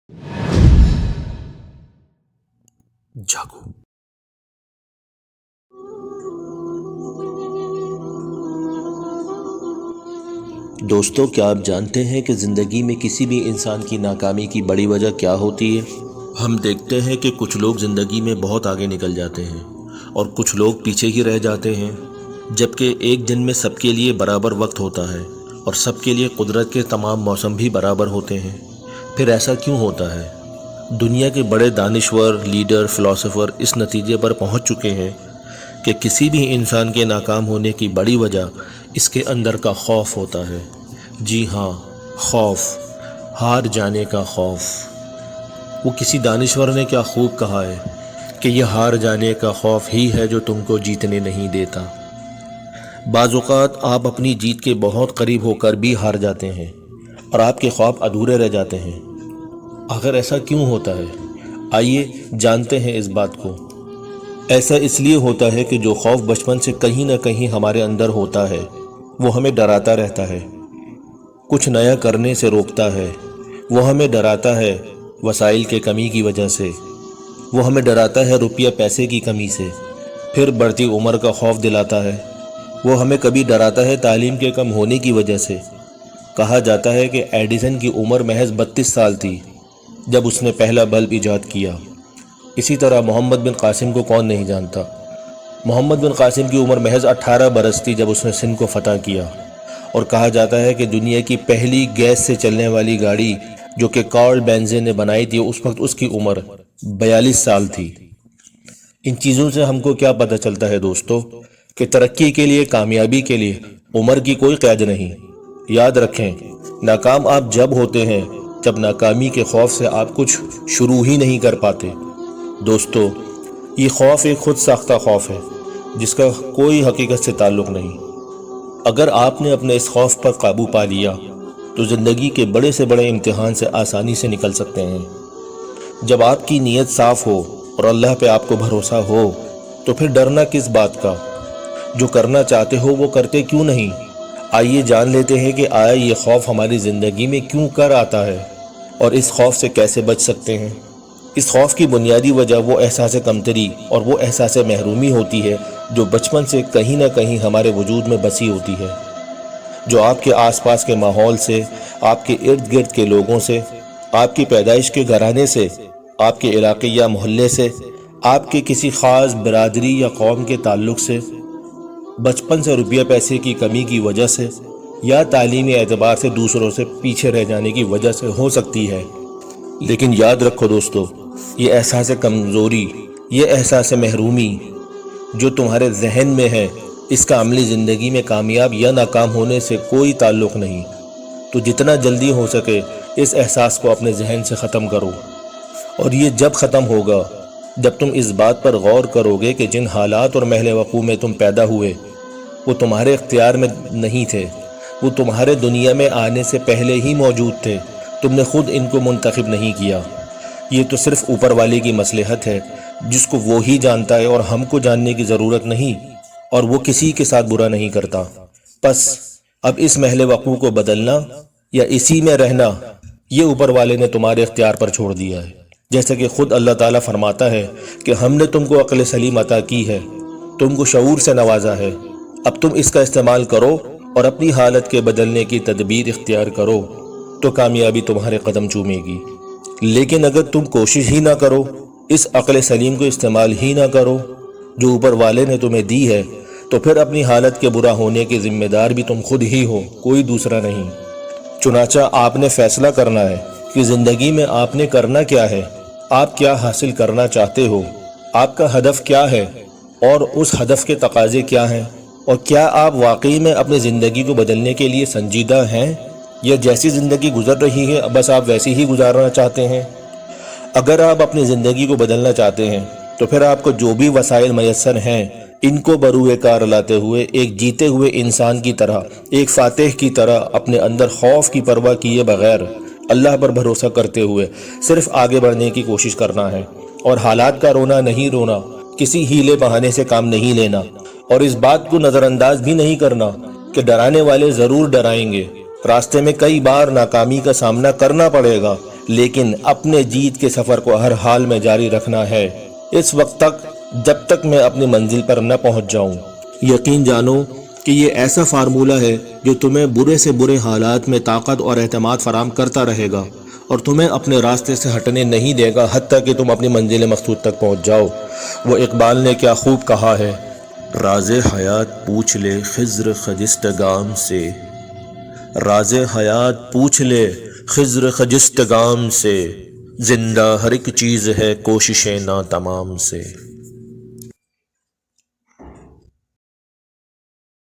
جاگو۔ دوستو، کیا آپ جانتے ہیں کہ زندگی میں کسی بھی انسان کی ناکامی کی بڑی وجہ کیا ہوتی ہے؟ ہم دیکھتے ہیں کہ کچھ لوگ زندگی میں بہت آگے نکل جاتے ہیں اور کچھ لوگ پیچھے ہی رہ جاتے ہیں، جبکہ ایک دن میں سب کے لیے برابر وقت ہوتا ہے اور سب کے لیے قدرت کے تمام موسم بھی برابر ہوتے ہیں۔ پھر ایسا کیوں ہوتا ہے؟ دنیا کے بڑے دانشور، لیڈر، فلاسفر اس نتیجے پر پہنچ چکے ہیں کہ کسی بھی انسان کے ناکام ہونے کی بڑی وجہ اس کے اندر کا خوف ہوتا ہے۔ جی ہاں، خوف، ہار جانے کا خوف۔ وہ کسی دانشور نے کیا خوب کہا ہے کہ یہ ہار جانے کا خوف ہی ہے جو تم کو جیتنے نہیں دیتا۔ بعض اوقات آپ اپنی جیت کے بہت قریب ہو کر بھی ہار جاتے ہیں اور آپ کے خواب ادھورے رہ جاتے ہیں۔ آخر ایسا کیوں ہوتا ہے؟ آئیے جانتے ہیں اس بات کو۔ ایسا اس لیے ہوتا ہے کہ جو خوف بچپن سے کہیں نہ کہیں ہمارے اندر ہوتا ہے وہ ہمیں ڈراتا رہتا ہے، کچھ نیا کرنے سے روکتا ہے۔ وہ ہمیں ڈراتا ہے وسائل کے کمی کی وجہ سے، وہ ہمیں ڈراتا ہے روپیہ پیسے کی کمی سے، پھر بڑھتی عمر کا خوف دلاتا ہے۔ وہ ہمیں کبھی ڈراتا ہے تعلیم کے کم ہونے کی وجہ سے۔ کہا جاتا ہے کہ ایڈیسن کی عمر محض 32 سال تھی جب اس نے پہلا بلب ایجاد کیا۔ اسی طرح محمد بن قاسم کو کون نہیں جانتا؟ محمد بن قاسم کی عمر محض 18 برس تھی جب اس نے سندھ کو فتح کیا، اور کہا جاتا ہے کہ دنیا کی پہلی گیس سے چلنے والی گاڑی جو کہ کارل بینزے نے بنائی تھی، اس وقت اس کی عمر 42 سال تھی۔ ان چیزوں سے ہم کو کیا پتہ چلتا ہے دوستو کہ ترقی کے لیے، کامیابی کے لیے عمر کی کوئی قید نہیں۔ یاد رکھیں، ناکام آپ جب ہوتے ہیں جب ناکامی کے خوف سے آپ کچھ شروع ہی نہیں کر پاتے۔ دوستو، یہ خوف ایک خود ساختہ خوف ہے جس کا کوئی حقیقت سے تعلق نہیں۔ اگر آپ نے اپنے اس خوف پر قابو پا لیا تو زندگی کے بڑے سے بڑے امتحان سے آسانی سے نکل سکتے ہیں۔ جب آپ کی نیت صاف ہو اور اللہ پہ آپ کو بھروسہ ہو تو پھر ڈرنا کس بات کا؟ جو کرنا چاہتے ہو وہ کرتے کیوں نہیں؟ آئیے جان لیتے ہیں کہ آیا یہ خوف ہماری زندگی میں کیوں کر آتا ہے اور اس خوف سے کیسے بچ سکتے ہیں۔ اس خوف کی بنیادی وجہ وہ احساس کمتری اور وہ احساس محرومی ہوتی ہے جو بچپن سے کہیں نہ کہیں ہمارے وجود میں بسی ہوتی ہے، جو آپ کے آس پاس کے ماحول سے، آپ کے ارد گرد کے لوگوں سے، آپ کی پیدائش کے گھرانے سے، آپ کے علاقے یا محلے سے، آپ کے کسی خاص برادری یا قوم کے تعلق سے، بچپن سے روپیہ پیسے کی کمی کی وجہ سے، یا تعلیمی اعتبار سے دوسروں سے پیچھے رہ جانے کی وجہ سے ہو سکتی ہے۔ لیکن یاد رکھو دوستو، یہ احساس کمزوری، یہ احساس محرومی جو تمہارے ذہن میں ہے، اس کا عملی زندگی میں کامیاب یا ناکام ہونے سے کوئی تعلق نہیں۔ تو جتنا جلدی ہو سکے اس احساس کو اپنے ذہن سے ختم کرو، اور یہ جب ختم ہوگا جب تم اس بات پر غور کرو گے کہ جن حالات اور محل وقوع میں تم پیدا ہوئے وہ تمہارے اختیار میں نہیں تھے، وہ تمہارے دنیا میں آنے سے پہلے ہی موجود تھے، تم نے خود ان کو منتخب نہیں کیا۔ یہ تو صرف اوپر والے کی مصلحت ہے جس کو وہ ہی جانتا ہے اور ہم کو جاننے کی ضرورت نہیں، اور وہ کسی کے ساتھ برا نہیں کرتا۔ بس اب اس محل وقوع کو بدلنا یا اسی میں رہنا یہ اوپر والے نے تمہارے اختیار پر چھوڑ دیا ہے۔ جیسے کہ خود اللہ تعالیٰ فرماتا ہے کہ ہم نے تم کو عقل سلیم عطا کی ہے، تم کو شعور سے نوازا ہے، اب تم اس کا استعمال کرو اور اپنی حالت کے بدلنے کی تدبیر اختیار کرو تو کامیابی تمہارے قدم چومے گی۔ لیکن اگر تم کوشش ہی نہ کرو، اس عقل سلیم کو استعمال ہی نہ کرو جو اوپر والے نے تمہیں دی ہے، تو پھر اپنی حالت کے برا ہونے کے ذمہ دار بھی تم خود ہی ہو، کوئی دوسرا نہیں۔ چنانچہ آپ نے فیصلہ کرنا ہے کہ زندگی میں آپ نے کرنا کیا ہے، آپ کیا حاصل کرنا چاہتے ہو، آپ کا ہدف کیا ہے، اور اس ہدف کے تقاضے کیا ہیں، اور کیا آپ واقعی میں اپنی زندگی کو بدلنے کے لیے سنجیدہ ہیں، یا جیسی زندگی گزر رہی ہے بس آپ ویسی ہی گزارنا چاہتے ہیں۔ اگر آپ اپنی زندگی کو بدلنا چاہتے ہیں تو پھر آپ کو جو بھی وسائل میسر ہیں ان کو بروئے کار لاتے ہوئے ایک جیتے ہوئے انسان کی طرح، ایک فاتح کی طرح اپنے اندر خوف کی پرواہ کیے بغیر اللہ پر بھروسہ کرتے ہوئے صرف آگے بڑھنے کی کوشش کرنا ہے، اور حالات کا رونا نہیں رونا، کسی ہیلے بہانے سے کام نہیں لینا، اور اس بات کو نظر انداز بھی نہیں کرنا کہ ڈرانے والے ضرور ڈرائیں گے، راستے میں کئی بار ناکامی کا سامنا کرنا پڑے گا، لیکن اپنے جیت کے سفر کو ہر حال میں جاری رکھنا ہے، اس وقت تک جب تک میں اپنی منزل پر نہ پہنچ جاؤں۔ یقین جانو کہ یہ ایسا فارمولہ ہے جو تمہیں برے سے برے حالات میں طاقت اور اعتماد فراہم کرتا رہے گا اور تمہیں اپنے راستے سے ہٹنے نہیں دے گا حتیٰ کہ تم اپنی منزل مقصود تک پہنچ جاؤ۔ وہ اقبال نے کیا خوب کہا ہے، راز حیات پوچھ لے خضر خجستگام سے، راز حیات پوچھ لے خضر خجستگام سے، زندہ ہر ایک چیز ہے کوششیں ناتمام سے۔